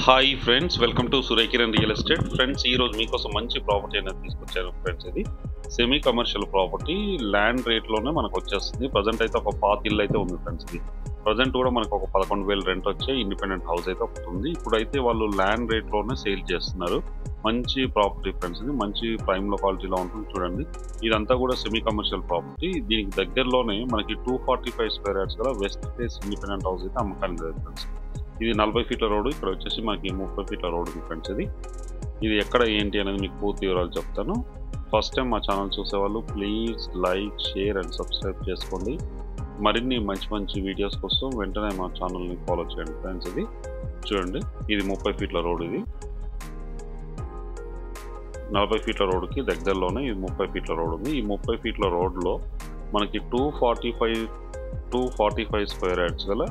Hi friends, welcome to Surya Kiran real estate. Friends, ఈ రోజు మీకోసం మంచి ప్రాపర్టీ అనేది తీసుకొచ్చాను ఫ్రెండ్స్. ఇది సెమీ కమర్షియల్ ప్రాపర్టీ, ల్యాండ్ రేట్లోనే మనకు వచ్చేస్తుంది. ప్రజెంట్ అయితే ఒక పాత ఇల్లు అయితే ఉంది ఫ్రెండ్స్. ఇది ప్రజెంట్ కూడా మనకు ఒక 11,000 రెంట్ వచ్చే ఇండిపెండెంట్ హౌస్ అయితే ఒకటి ఉంది. ఇప్పుడైతే వాళ్ళు ల్యాండ్ రేట్లోనే సేల్ చేస్తున్నారు. మంచి ప్రాపర్టీ ఫ్రెండ్స్, ఇది మంచి ప్రైమ్ లొకాలిటీలో ఉంటుంది. చూడండి, ఇదంతా కూడా సెమీ కమర్షియల్ ప్రాపర్టీ. దీనికి దగ్గరలోనే మనకి 245 స్క్వేర్ యార్డ్స్ గల వెస్ట్ ఫేస్ ఇండిపెండెంట్ హౌస్ అయితే అమ్మకానికి లేదు ఫ్రెండ్స్. ఇది 40 ఫీట్ల రోడ్డు, ఇక్కడ వచ్చేసి మనకి 30 ఫీట్ల రోడ్డు ఉంది ఫ్రెండ్స్. ఇది ఎక్కడ ఏంటి అనేది మీకు పూర్తి వివరాలు చెప్తాను. ఫస్ట్ టైం మా ఛానల్ చూసేవాళ్ళు please like, share and subscribe చేసుకోండి. మరిన్ని మంచి మంచి వీడియోస్ కోసం వెంటనే మా ఛానల్ని ఫాలో చేయండి ఫ్రెండ్స్. ఇది చూడండి, ఇది 30 ఫీట్ల రోడ్డు. ఇది 40 ఫీట్ల రోడ్డుకి దగ్గరలోనే ఇది 30 ఫీట్ల రోడ్డు ఉంది. ఈ 30 ఫీట్ల రోడ్లో మనకి 245 స్క్వేర్ యార్డ్స్ గల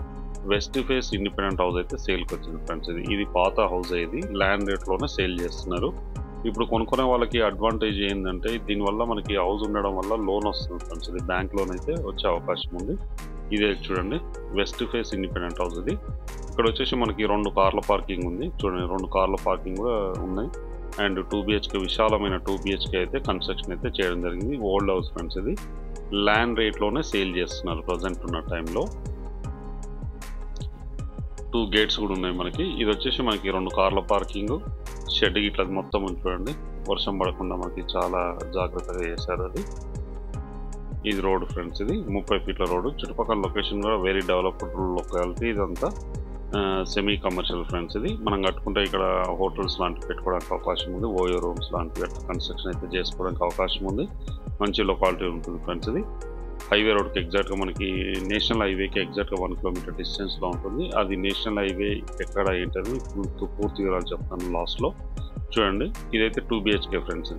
వెస్ట్ ఫేస్ ఇండిపెండెంట్ హౌస్ అయితే సేల్కి వచ్చింది ఫ్రెండ్స్. ఇది పాత హౌస్, ఇది ల్యాండ్ రేట్లోనే సేల్ చేస్తున్నారు. ఇప్పుడు కొనుక్కునే వాళ్ళకి అడ్వాంటేజ్ ఏంటంటే, దీనివల్ల మనకి హౌస్ ఉండడం వల్ల లోన్ వస్తుంది ఫ్రెండ్స్. ఇది బ్యాంక్ లోన్ అయితే వచ్చే అవకాశం ఉంది. ఇదే చూడండి, వెస్ట్ ఫేస్ ఇండిపెండెంట్ హౌస్. ఇది ఇక్కడ వచ్చేసి మనకి 2 కార్ల పార్కింగ్ ఉంది. చూడండి, 2 కార్ల పార్కింగ్ కూడా ఉన్నాయి. అండ్ 2 BHK విశాలమైన 2 BHK అయితే కన్స్ట్రక్షన్ అయితే చేయడం జరిగింది. Old house friends. ఇది ల్యాండ్ రేట్లోనే సేల్ చేస్తున్నారు ప్రజెంట్ ఉన్న టైంలో. 2 గేట్స్ కూడా ఉన్నాయి మనకి. ఇది వచ్చేసి మనకి 2 కార్ల పార్కింగ్, షెడ్ ఇట్లా మొత్తం చూడండి. వర్షం పడకుండా మనకి చాలా జాగ్రత్తగా చేశారు. ఇది రోడ్ ఫ్రెండ్స్. ఇది 30 ఫీట్ల రోడ్డు. చుట్టుపక్కల లొకేషన్ కూడా వెరీ డెవలప్డ్ లొకాలిటీ. ఇదంతా సెమీ కమర్షియల్ ఫ్రెండ్స్. ఇది మనం కట్టుకుంటే ఇక్కడ హోటల్స్ లాంటివి పెట్టుకోవడానికి అవకాశం ఉంది. ఓయో రూమ్స్ లాంటివి కన్స్ట్రక్షన్ అయితే చేసుకోవడానికి అవకాశం ఉంది. మంచి లొకాలిటీ ఉంటుంది ఫ్రెండ్స్. ఇది హైవే రోడ్కి ఎగ్జాక్ట్గా మనకి నేషనల్ హైవేకి ఎగ్జాక్ట్గా 1 కిలోమీటర్ డిస్టెన్స్లో ఉంటుంది. అది నేషనల్ హైవే ఎక్కడ ఏంటని పూర్తి వివరాలు చెప్తాను లాస్ట్లో. చూడండి, ఇదైతే 2 BHK ఫ్రెండ్స్.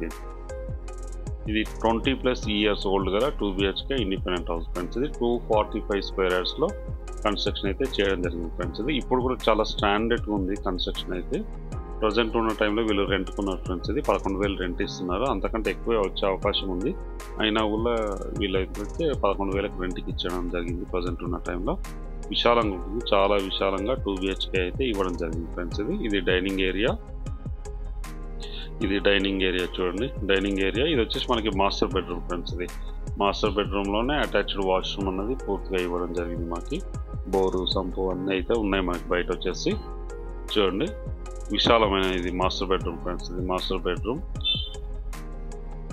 ఇది 20+ ఇయర్స్ ఓల్డ్ గల 2 BHK ఇండిపెండెంట్ హౌస్ ఫ్రెండ్స్. ఇది 245 స్క్వేర్ యార్డ్స్లో కన్స్ట్రక్షన్ అయితే చేయడం జరిగింది ఫ్రెండ్స్. ఇది ఇప్పుడు కూడా చాలా స్టాండర్డ్గా ఉంది కన్స్ట్రక్షన్ అయితే. ప్రజెంట్ ఉన్న టైంలో వీళ్ళు రెంట్కున్నారు ఫ్రెండ్స్. ఇది 11,000 రెంట్ ఇస్తున్నారు. అంతకంటే ఎక్కువే వచ్చే అవకాశం ఉంది. అయినా కూడా వీళ్ళైతే 11,000కి రెంట్కి ఇచ్చడం జరిగింది ప్రజెంట్ ఉన్న టైంలో. విశాలంగా ఉంటుంది, చాలా విశాలంగా 2 BHK అయితే ఇవ్వడం జరిగింది ఫ్రెండ్స్. ఇది డైనింగ్ ఏరియా. ఇది డైనింగ్ ఏరియా చూడండి, డైనింగ్ ఏరియా. ఇది వచ్చేసి మనకి మాస్టర్ బెడ్రూమ్ ఫ్రెండ్స్. ఇది మాస్టర్ బెడ్రూమ్లోనే అటాచ్డ్ వాష్రూమ్ అన్నది పూర్తిగా ఇవ్వడం జరిగింది. మనకి బోరు, సంపు అన్నీ అయితే ఉన్నాయి మనకి బయట వచ్చేసి. చూడండి, విశాలమైన ఇది మాస్టర్ బెడ్రూమ్ ఫ్రెండ్స్. ఇది మాస్టర్ బెడ్రూమ్,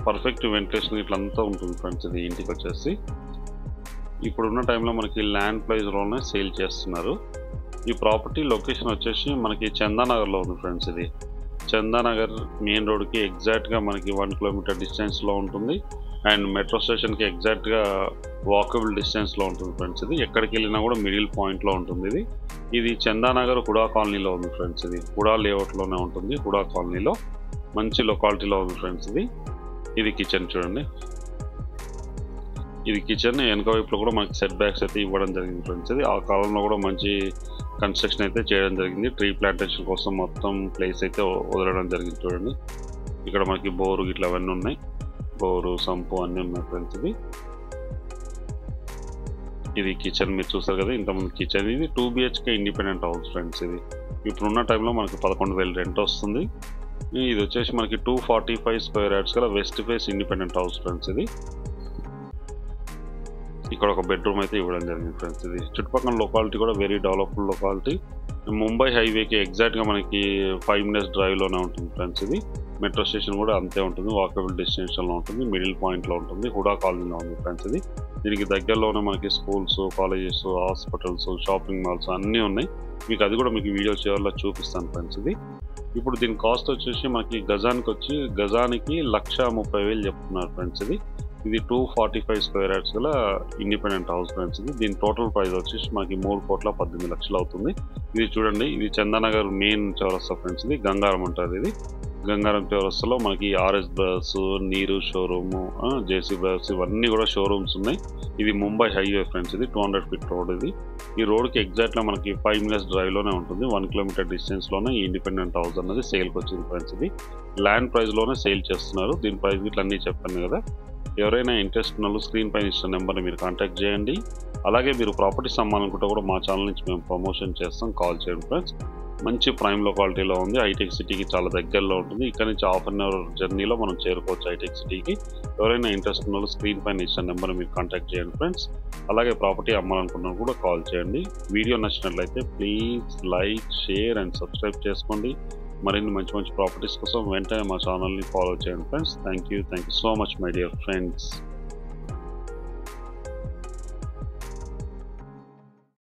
పర్ఫెక్ట్ వెంటిలేషన్ ఇట్లంతా ఉంటుంది ఫ్రెండ్స్. ఇది ఇంటికి వచ్చేసి ఇప్పుడున్న టైంలో మనకి ల్యాండ్ ప్రైస్లోనే సేల్ చేస్తున్నారు. ఈ ప్రాపర్టీ లొకేషన్ వచ్చేసి మనకి చందానగర్లో ఉంది ఫ్రెండ్స్. ఇది చందానగర్ మెయిన్ రోడ్కి ఎగ్జాక్ట్గా మనకి 1 కిలోమీటర్ డిస్టెన్స్లో ఉంటుంది. అండ్ మెట్రో స్టేషన్కి ఎగ్జాక్ట్గా వాకబుల్ డిస్టెన్స్లో ఉంటుంది ఫ్రెండ్స్. ఇది ఎక్కడికి వెళ్ళినా కూడా మిడిల్ పాయింట్లో ఉంటుంది. ఇది చందానగర్ హుడా కాలనీలో ఉంది ఫ్రెండ్స్. ఇది హుడా లేఅవుట్లోనే ఉంటుంది, హుడా కాలనీలో మంచి లొకాలిటీలో ఉంది ఫ్రెండ్స్. ఇది కిచెన్ చూడండి. ఇది కిచెన్ వెనక వైపులో కూడా మనకి సెట్ బ్యాక్స్ అయితే ఇవ్వడం జరిగింది ఫ్రెండ్స్. ఆ కాలంలో కూడా మంచి కన్స్ట్రక్షన్ అయితే చేయడం జరిగింది. ట్రీ ప్లాంటేషన్ కోసం మొత్తం ప్లేస్ అయితే వదలడం జరిగింది. చూడండి, ఇక్కడ మనకి బోరు ఇట్లా అవన్నీ ఉన్నాయి. బోరు, సంపు అన్నీ ఉన్నాయి ఫ్రెండ్స్. ఇది కిచెన్ మీరు చూస్తారు కదా, ఇంతమంది కిచెన్. ఇది 2 BHK ఇండిపెండెంట్ హౌస్ ఫ్రెండ్స్. ఇది ఇప్పుడున్న టైంలో మనకి 11,000 రెంట్ వస్తుంది. ఇది వచ్చేసి మనకి 245 స్క్వేర్ యార్డ్స్ గల west face independent house friends. ఇది ఇక్కడ ఒక బెడ్రూమ్ అయితే ఇవ్వడం జరిగింది ఫ్రెండ్స్. ఇది చుట్టుపక్కల లొకాలిటీ కూడా వెరీ డెవలప్డ్ లొకాలిటీ. ముంబై హైవేకి ఎగ్జాక్ట్గా మనకి 5 minutes డ్రైవ్లోనే ఉంటుంది ఫ్రెండ్స్. ఇది మెట్రో స్టేషన్ కూడా అంతే ఉంటుంది, వాకబుల్ డిస్టెన్స్లో ఉంటుంది, మిడిల్ పాయింట్లో ఉంటుంది, హుడా కాలనీలో ఉంది ఫ్రెండ్స్. దీనికి దగ్గరలోనే మనకి schools, colleges, hospitals, shopping malls అన్నీ ఉన్నాయి. మీకు అది కూడా మీకు వీడియో చివరిలో చూపిస్తాను ఫ్రెండ్స్. ఇప్పుడు దీని కాస్ట్ వచ్చేసి మనకి గజానికి 1,30,000 చెప్తున్నారు ఫ్రెండ్స్. ఇది 245 స్క్వేర్ యార్డ్స్ గల ఇండిపెండెంట్ హౌస్ ఫ్రెండ్స్. దీని టోటల్ ప్రైస్ వచ్చేసి మనకి 3,18,00,000 అవుతుంది. ఇది చూడండి, ఇది చందానగర్ మెయిన్ చౌరస్తా ఫ్రెండ్స్. ఇది గంగారం అంటారు. ఇది గంగారం చౌరస్తాలో మనకి RS బ్రదర్స్, నీరు షోరూము, JC బ్రదర్స్ ఇవన్నీ కూడా షోరూమ్స్ ఉన్నాయి. ఇది ముంబై హైవే ఫ్రెండ్స్. ఇది 200 ఫీట్ రోడ్. ఈ రోడ్కి ఎగ్జాక్ట్గా మనకి 5 minutes డ్రైవ్లోనే ఉంటుంది. 1 కిలోమీటర్ డిస్టెన్స్లోనే ఈ ఇండిపెండెంట్ హౌస్ అన్నది సేల్కి వచ్చింది ఫ్రెండ్స్. ల్యాండ్ ప్రైస్లోనే సేల్ చేస్తున్నారు. దీని ప్రైస్ ఇట్లా అన్నీ చెప్పాను కదా. ఎవరైనా ఇంట్రెస్ట్ ఉన్న స్క్రీన్ పైన ఇచ్చిన నెంబర్ని మీరు కాంటాక్ట్ చేయండి. అలాగే మీరు ప్రాపర్టీస్ అమ్మాలనుకుంటే కూడా మా ఛానల్ నుంచి మేము ప్రమోషన్ చేస్తాం, కాల్ చేయండి ఫ్రెండ్స్. మంచి ప్రైమ్ లొకాలిటీలో ఉంది. హైటెక్ సిటీకి చాలా దగ్గరలో ఉంటుంది. ఇక్కడ నుంచి హాఫ్ అన్ అవర్ జర్నీలో మనం చేరుకోవచ్చు హైటెక్ సిటీకి. ఎవరైనా ఇంట్రెస్ట్ ఉన్న వాళ్ళు స్క్రీన్ పైన ఇచ్చిన నెంబర్ మీరు కాంటాక్ట్ చేయండి ఫ్రెండ్స్. అలాగే ప్రాపర్టీ అమ్మాలనుకున్నా కూడా కాల్ చేయండి. వీడియో నచ్చినట్లయితే please like, share and subscribe చేసుకోండి. మరిన్ని మంచి మంచి ప్రాపర్టీస్ కోసం వెంటనే మా ఛానల్ని ఫాలో చేయండి friends. Thank you so much my dear friends.